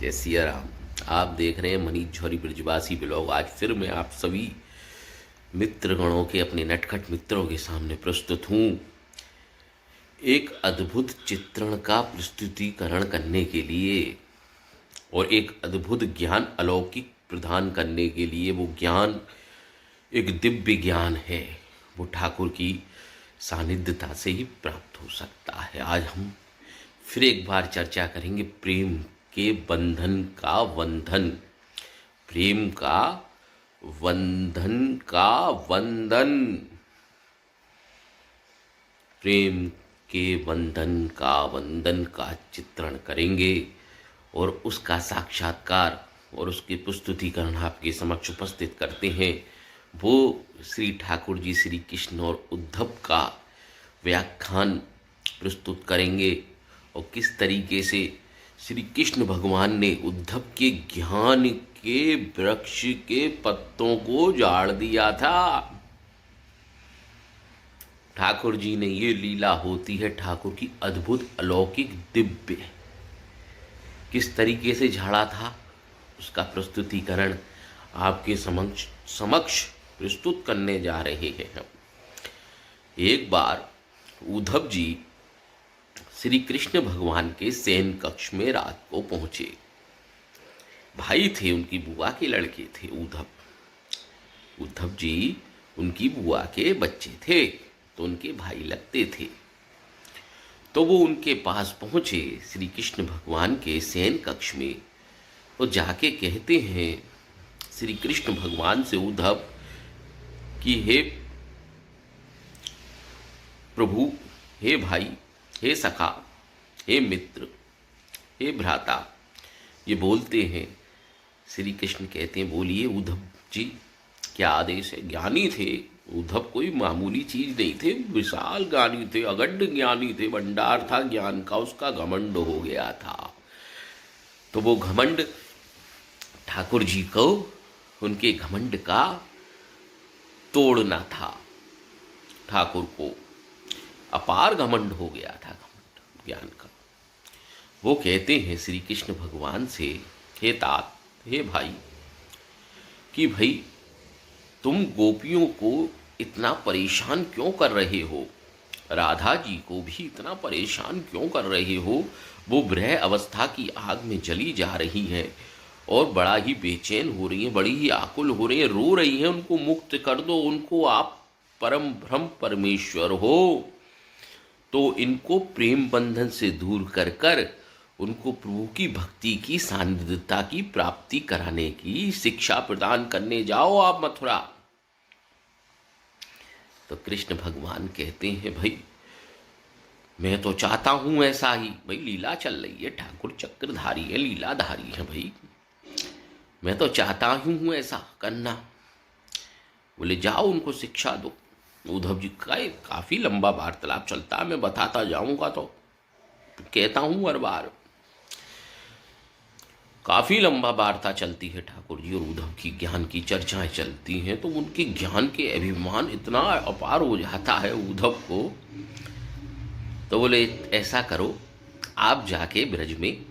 जय सिया राम। आप देख रहे हैं मनीष झौरी ब्रजवासी ब्लॉग। आज फिर मैं आप सभी मित्रगणों के, अपने नटखट मित्रों के सामने प्रस्तुत हूँ एक अद्भुत चित्रण का प्रस्तुतिकरण करने के लिए और एक अद्भुत ज्ञान अलौकिक प्रदान करने के लिए। वो ज्ञान एक दिव्य ज्ञान है, वो ठाकुर की सानिध्यता से ही प्राप्त हो सकता है। आज हम फिर एक बार चर्चा करेंगे प्रेम के बंधन का वंधन, प्रेम का वंधन का वंदन, प्रेम के बंधन का वंदन का चित्रण करेंगे और उसका साक्षात्कार और उसके प्रस्तुतिकरण आपके समक्ष उपस्थित करते हैं। वो श्री ठाकुर जी श्री कृष्ण और उद्धव का व्याख्यान प्रस्तुत करेंगे और किस तरीके से श्री कृष्ण भगवान ने उद्धव के ज्ञान के वृक्ष के पत्तों को झाड़ दिया था। ठाकुर जी ने, ये लीला होती है ठाकुर की अद्भुत अलौकिक दिव्य। किस तरीके से झाड़ा था उसका प्रस्तुतिकरण आपके समक्ष प्रस्तुत करने जा रहे हैं हम। एक बार उद्धव जी श्री कृष्ण भगवान के शयन कक्ष में रात को पहुंचे। भाई थे, उनकी बुआ के लड़के थे उद्धव जी उनकी बुआ के बच्चे थे, तो उनके भाई लगते थे। तो वो उनके पास पहुंचे श्री कृष्ण भगवान के शयन कक्ष में और जाके कहते हैं श्री कृष्ण भगवान से उद्धव कि हे प्रभु, हे भाई, हे सखा, हे मित्र, हे भ्राता, ये बोलते हैं। श्री कृष्ण कहते हैं बोलिए उद्धव जी, क्या आदेश है। ज्ञानी थे उद्धव, कोई मामूली चीज नहीं थे, विशाल ज्ञानी थे, अगण्य ज्ञानी थे, भंडार था ज्ञान का, उसका घमंड हो गया था। तो वो घमंड ठाकुर जी को, उनके घमंड का तोड़ना था। ठाकुर को अपार घमंड हो गया था, घमंड ज्ञान का। वो कहते हैं श्री कृष्ण भगवान से, हे तात, हे भाई, कि भाई तुम गोपियों को इतना परेशान क्यों कर रहे हो, राधा जी को भी इतना परेशान क्यों कर रहे हो। वो विरह अवस्था की आग में जली जा रही हैं और बड़ा ही बेचैन हो रही हैं, बड़ी ही आकुल हो रही हैं, रो रही हैं। उनको मुक्त कर दो, उनको आप परम ब्रह्म परमेश्वर हो। तो इनको प्रेम बंधन से दूर कर कर उनको प्रभु की भक्ति की सानिध्यता की प्राप्ति कराने की शिक्षा प्रदान करने जाओ आप मथुरा। तो कृष्ण भगवान कहते हैं भाई मैं तो चाहता हूं ऐसा ही, भाई लीला चल रही है, ठाकुर चक्रधारी है, लीलाधारी है, भाई मैं तो चाहता हूं ऐसा करना। बोले जाओ उनको शिक्षा दो। उद्धव जी का काफी लंबा वार्तालाप चलता है, मैं बताता जाऊंगा तो कहता हूं हर बार। काफी लंबा वार्ता चलती है, ठाकुर जी और उद्धव की ज्ञान की चर्चाएं चलती हैं। तो उनके ज्ञान के अभिमान इतना अपार हो जाता है उद्धव को। तो बोले ऐसा करो, आप जाके ब्रज में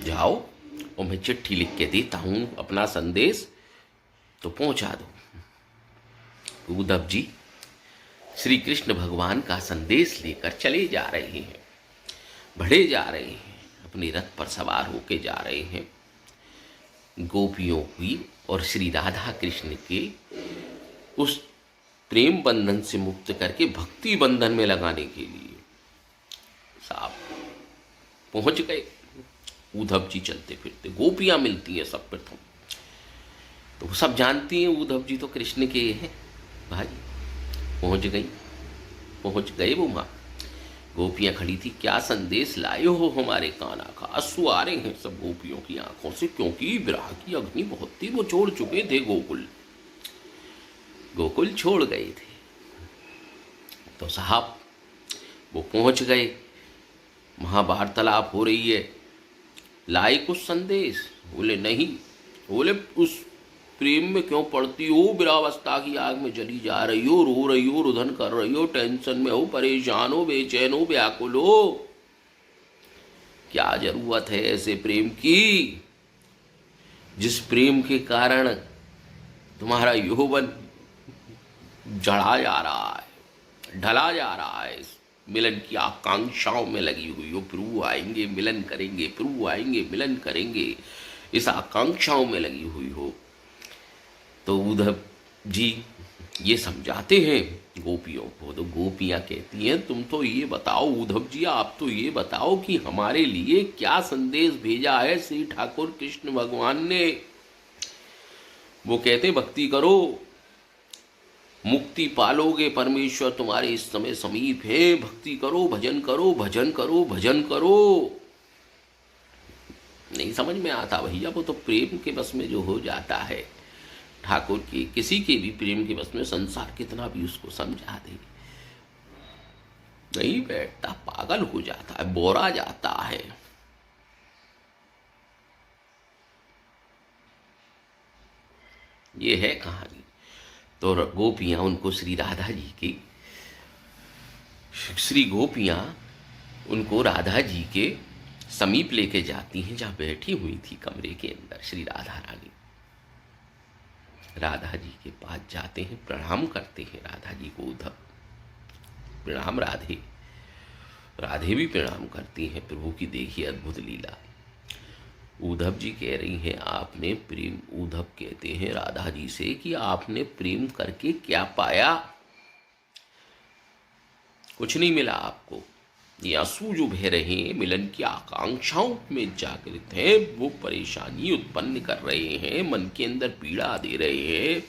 जाओ और मैं चिट्ठी लिख के देता हूं अपना संदेश, तो पहुंचा दो। उद्धव जी श्री कृष्ण भगवान का संदेश लेकर चले जा रहे हैं, बढ़े जा रहे हैं, अपने रथ पर सवार होके जा रहे हैं। गोपियों की और श्री राधा कृष्ण के उस प्रेम बंधन से मुक्त करके भक्ति बंधन में लगाने के लिए साहब पहुंच गए। उद्धव जी चलते फिरते, गोपियां मिलती हैं सब प्रथम, तो सब जानती हैं उद्धव जी तो कृष्ण के हैं भाई। पहुंच गए वो माँ। गोपियां खड़ी थी, क्या संदेश लाए हो हमारे कान्हा का। आंसू आ रहे हैं सब गोपियों की आंखों से, क्योंकि विरह की अग्नि बहुत थी, वो छोड़ चुके थे गोकुल छोड़ गए थे। तो साहब वो पहुंच गए, महावार्तालाप हो रही है, लाए कुछ संदेश। बोले नहीं। बोले उस प्रेम में क्यों पड़ती हो, विरावस्था की आग में जली जा रही हो, रो रही हो, रुदन कर रही हो, टेंशन में हो, परेशान हो, बेचैन हो, व्याकुल हो, क्या जरूरत है ऐसे प्रेम की जिस प्रेम के कारण तुम्हारा यौवन जड़ा जा रहा है, ढला जा रहा है, मिलन की आकांक्षाओं में लगी हुई हो। प्रभु आएंगे मिलन करेंगे, प्रभु आएंगे मिलन करेंगे, इस आकांक्षाओं में लगी हुई हो। तो उद्धव जी ये समझाते हैं गोपियों को। तो गोपियां कहती हैं तुम तो ये बताओ उद्धव जी, आप तो ये बताओ कि हमारे लिए क्या संदेश भेजा है श्री ठाकुर कृष्ण भगवान ने। वो कहते भक्ति करो, मुक्ति पालोगे, परमेश्वर तुम्हारे इस समय समीप है, भक्ति करो, भजन करो, भजन करो, भजन करो। नहीं समझ में आता भैया, वो तो प्रेम के बस में जो हो जाता है ठाकुर की, किसी के भी प्रेम के बस में संसार कितना भी उसको समझा दे नहीं बैठता, पागल हो जाता है, बोरा जाता है। ये है कहानी। तो गोपियां उनको श्री राधा जी की, श्री गोपियां उनको राधा जी के समीप लेके जाती हैं जहां बैठी हुई थी कमरे के अंदर श्री राधा रानी। राधा जी के पास जाते हैं, प्रणाम करते हैं राधा जी को। उद्धव प्रणाम राधे, राधे भी प्रणाम करती हैं। प्रभु की देखिए अद्भुत लीला। उद्धव जी कह रही हैं आपने प्रेम, उद्धव कहते हैं राधा जी से कि आपने प्रेम करके क्या पाया? कुछ नहीं मिला आपको। ये आंसू जो बह रहे हैं मिलन की आकांक्षाओं में जागृत हैं, वो परेशानी उत्पन्न कर रहे हैं, मन के अंदर पीड़ा दे रहे हैं,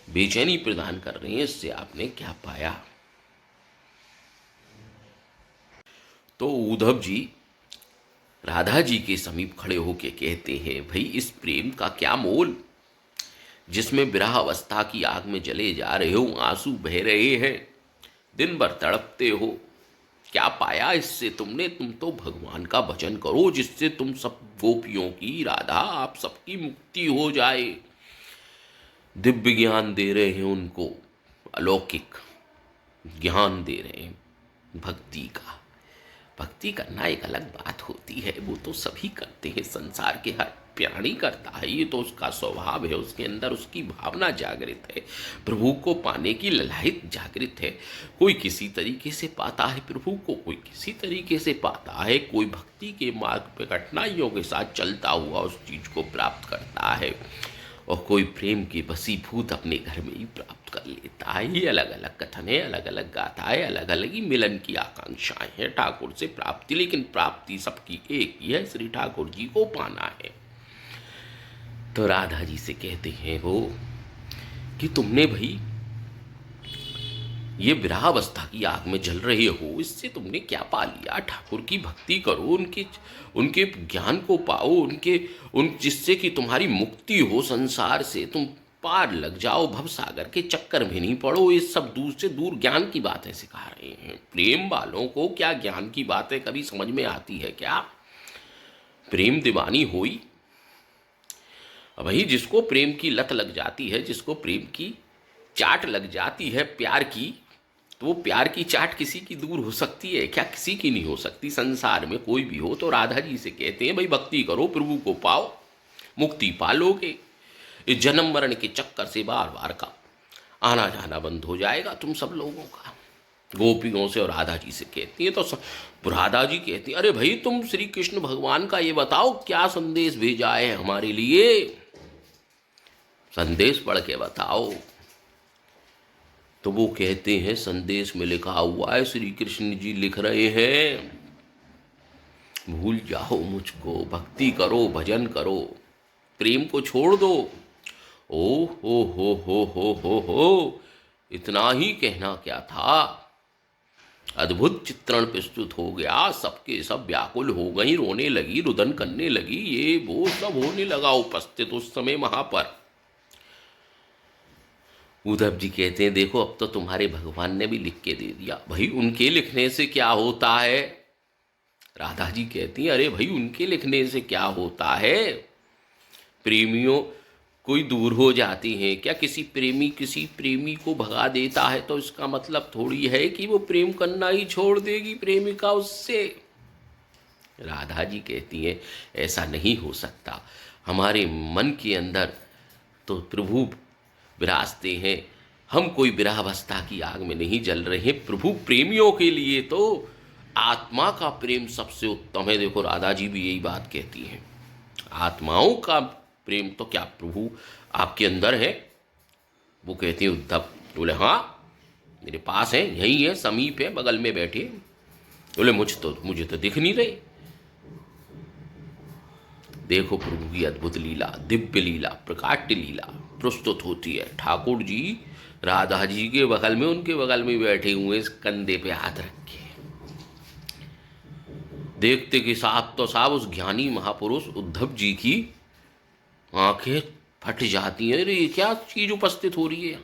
बेचैनी प्रदान कर रहे हैं, इससे आपने क्या पाया? तो उद्धव जी राधा जी के समीप खड़े होके कहते हैं भाई इस प्रेम का क्या मोल, जिसमें विरह अवस्था की आग में जले जा रहे हो, आंसू बह रहे हैं, दिन भर तड़पते हो, क्या पाया इससे तुमने? तुम तो भगवान का भजन करो जिससे तुम सब गोपियों की, राधा आप सबकी मुक्ति हो जाए। दिव्य ज्ञान दे रहे हैं उनको, अलौकिक ज्ञान दे रहे हैं भक्ति का। भक्ति करना एक अलग बात होती है, वो तो सभी करते हैं, संसार के हर प्राणी करता है, ये तो उसका स्वभाव है, उसके अंदर उसकी भावना जागृत है, प्रभु को पाने की ललाहित जागृत है। कोई किसी तरीके से पाता है प्रभु को, कोई किसी तरीके से पाता है, कोई भक्ति के मार्ग पे कठिनाइयों के साथ चलता हुआ उस चीज को प्राप्त करता है, और कोई प्रेम के वसीभूत अपने घर में ही प्राप्त कर लेता है। ये अलग अलग कथन है, अलग अलग गाथाएं, अलग अलग ही मिलन की आकांक्षाएं हैं ठाकुर से प्राप्ति, लेकिन प्राप्ति सबकी एक ही है, श्री ठाकुर जी को पाना है। तो राधा जी से कहते हैं वो कि तुमने भाई ये विरहावस्था की आग में जल रहे हो, इससे तुमने क्या पा लिया? ठाकुर की भक्ति करो, उनके ज्ञान को पाओ, जिससे कि तुम्हारी मुक्ति हो, संसार से तुम पार लग जाओ, भव सागर के चक्कर में नहीं पड़ो। ये सब दूर से दूर ज्ञान की बातें सिखा रहे हैं। प्रेम वालों को क्या ज्ञान की बातें कभी समझ में आती है क्या? प्रेम दीवानी होई भाई, जिसको प्रेम की लत लग जाती है, जिसको प्रेम की चाट लग जाती है प्यार की, तो वो प्यार की चाट किसी की दूर हो सकती है क्या? किसी की नहीं हो सकती, संसार में कोई भी हो। तो राधा जी से कहते हैं भाई भक्ति करो, प्रभु को पाओ, मुक्ति पालोगे, इस जन्म मरण के चक्कर से बार बार का आना जाना बंद हो जाएगा तुम सब लोगों का। गोपियों से और राधा जी से कहती है। तो राधा जी कहती है अरे भाई तुम श्री कृष्ण भगवान का ये बताओ क्या संदेश भेजा है हमारे लिए, संदेश पढ़ के बताओ। तो वो कहते हैं संदेश में लिखा हुआ है, श्री कृष्ण जी लिख रहे हैं, भूल जाओ मुझको, भक्ति करो, भजन करो, प्रेम को छोड़ दो। ओ हो, इतना ही कहना क्या था? अद्भुत चित्रण प्रस्तुत हो गया, सबके सब व्याकुल हो गई, रोने लगी, रुदन करने लगी, ये वो सब होने लगा उपस्थित उस समय वहां पर। उद्धव जी कहते हैं देखो अब तो तुम्हारे भगवान ने भी लिख के दे दिया। भाई उनके लिखने से क्या होता है? राधा जी कहती हैं अरे भाई उनके लिखने से क्या होता है? प्रेमियों कोई दूर हो जाती हैं क्या? किसी प्रेमी को भगा देता है तो इसका मतलब थोड़ी है कि वो प्रेम करना ही छोड़ देगी प्रेमिका उससे, राधा जी कहती हैं ऐसा नहीं हो सकता, हमारे मन के अंदर तो प्रभु विराजते हैं, हम कोई विरहावस्था की आग में नहीं जल रहे हैं। प्रभु प्रेमियों के लिए तो आत्मा का प्रेम सबसे उत्तम है। देखो राधा जी भी यही बात कहती हैं, आत्माओं का प्रेम तो क्या प्रभु आपके अंदर है? वो कहती है उद्धव, बोले हाँ मेरे पास है, यही है, समीप है, बगल में बैठे। बोले मुझे तो दिख नहीं रहे। देखो प्रभु की अद्भुत लीला, दिव्य लीला, प्रकाट्य लीला प्रस्तुत होती है। ठाकुर जी राधा जी के बगल में, उनके बगल में बैठे हुए, इस कंधे पे हाथ रखे, देखते कि साहब तो साहब उस ज्ञानी महापुरुष उद्धव जी की आंखें फट जाती हैं। अरे ये क्या चीज उपस्थित हो रही है?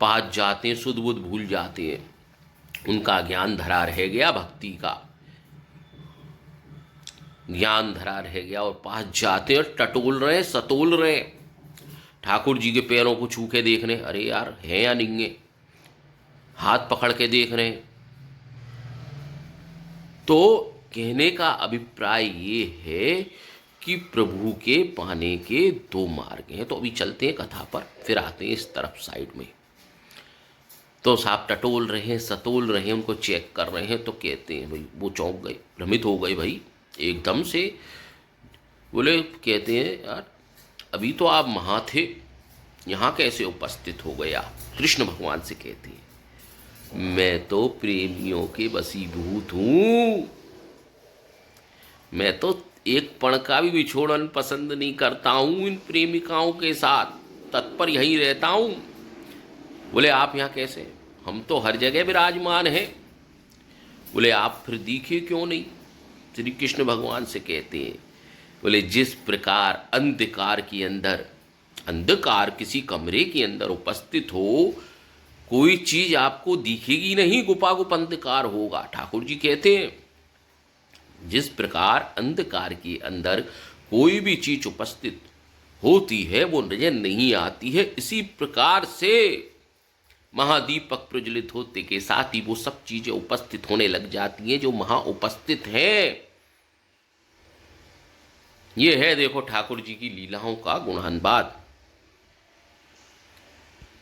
पास जाते हैं, सुध बुध भूल जाते हैं, उनका ज्ञान धरा रह गया, भक्ति का ज्ञान धरा रह गया, और पास जाते हैं, टटोल रहे, सतोल रहे, ठाकुर जी के पैरों को छू के देख रहे, अरे यार है या नहीं है, हाथ पकड़ के देख रहे हैं। तो कहने का अभिप्राय ये है कि प्रभु के पाने के दो मार्ग हैं। तो अभी चलते हैं कथा पर, फिर आते हैं इस तरफ साइड में। तो साहब टटोल रहे हैं, सतोल रहे हैं, उनको चेक कर रहे हैं। तो कहते हैं भाई, वो चौंक गए, भ्रमित हो गए भाई एकदम से। बोले, कहते हैं यार अभी तो आप वहाँ थे, यहाँ कैसे उपस्थित हो गए आप? कृष्ण भगवान से कहते हैं, मैं तो प्रेमियों के वशीभूत हूँ, मैं तो एक पण का भी विछोड़न पसंद नहीं करता हूँ, इन प्रेमिकाओं के साथ तत्पर यहीं रहता हूँ। बोले आप यहाँ कैसे? हम तो हर जगह विराजमान हैं। बोले आप फिर दिखे क्यों नहीं? श्री कृष्ण भगवान से कहते हैं, बोले जिस प्रकार अंधकार के अंदर, अंधकार किसी कमरे के अंदर उपस्थित हो, कोई चीज आपको दिखेगी नहीं, गुपागुप अंधकार होगा। ठाकुर जी कहते हैं जिस प्रकार अंधकार के अंदर कोई भी चीज उपस्थित होती है वो नजर नहीं आती है, इसी प्रकार से महादीपक प्रज्वलित होते के साथ ही वो सब चीजें उपस्थित होने लग जाती हैं जो वहां उपस्थित हैं। ये है देखो ठाकुर जी की लीलाओं का गुणानुवाद।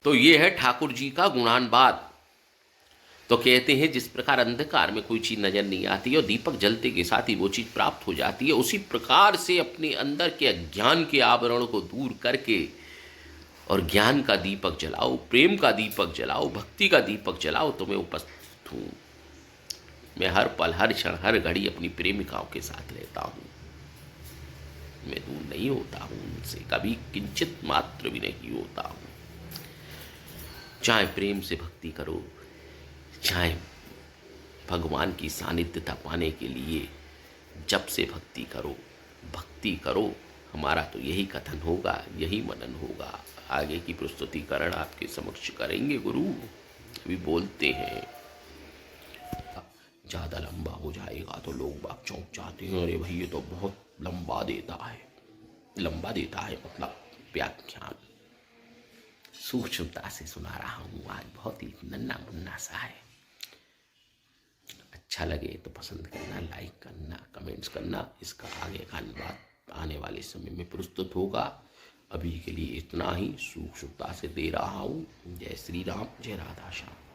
तो ये है ठाकुर जी का गुणानुवाद। तो कहते हैं जिस प्रकार अंधकार में कोई चीज नजर नहीं आती है और दीपक जलते के साथ ही वो चीज प्राप्त हो जाती है, उसी प्रकार से अपने अंदर के अज्ञान के आवरण को दूर करके और ज्ञान का दीपक जलाओ, प्रेम का दीपक जलाओ, भक्ति का दीपक जलाओ। तो मैं उपस्थित हूँ, मैं हर पल, हर क्षण, हर घड़ी अपनी प्रेमिकाओं के साथ रहता हूँ, मैं दूर नहीं होता हूँ उनसे, कभी किंचित मात्र भी नहीं होता हूँ। चाहे प्रेम से भक्ति करो, चाहे भगवान की सानिध्यता पाने के लिए जब से भक्ति करो, भक्ति करो। हमारा तो यही कथन होगा, यही मनन होगा। आगे की प्रस्तुतिकरण आपके समक्ष करेंगे गुरु। अभी बोलते हैं, ज़्यादा लंबा हो जाएगा तो लोग बाग चौंक जाते हैं, अरे भाई ये तो बहुत लंबा देता है। लंबा देता है मतलब व्याख्यान सूक्ष्मता से सुना रहा हूँ, आज बहुत ही नन्ना मुन्ना सा है। अच्छा लगे तो पसंद करना, लाइक करना, कमेंट्स करना। इसका आगे का अनुवाद आने वाले समय में प्रस्तुत होगा। अभी के लिए इतना ही सूक्ष्मता से दे रहा हूँ। जय श्री राम, जय राधा श्याम।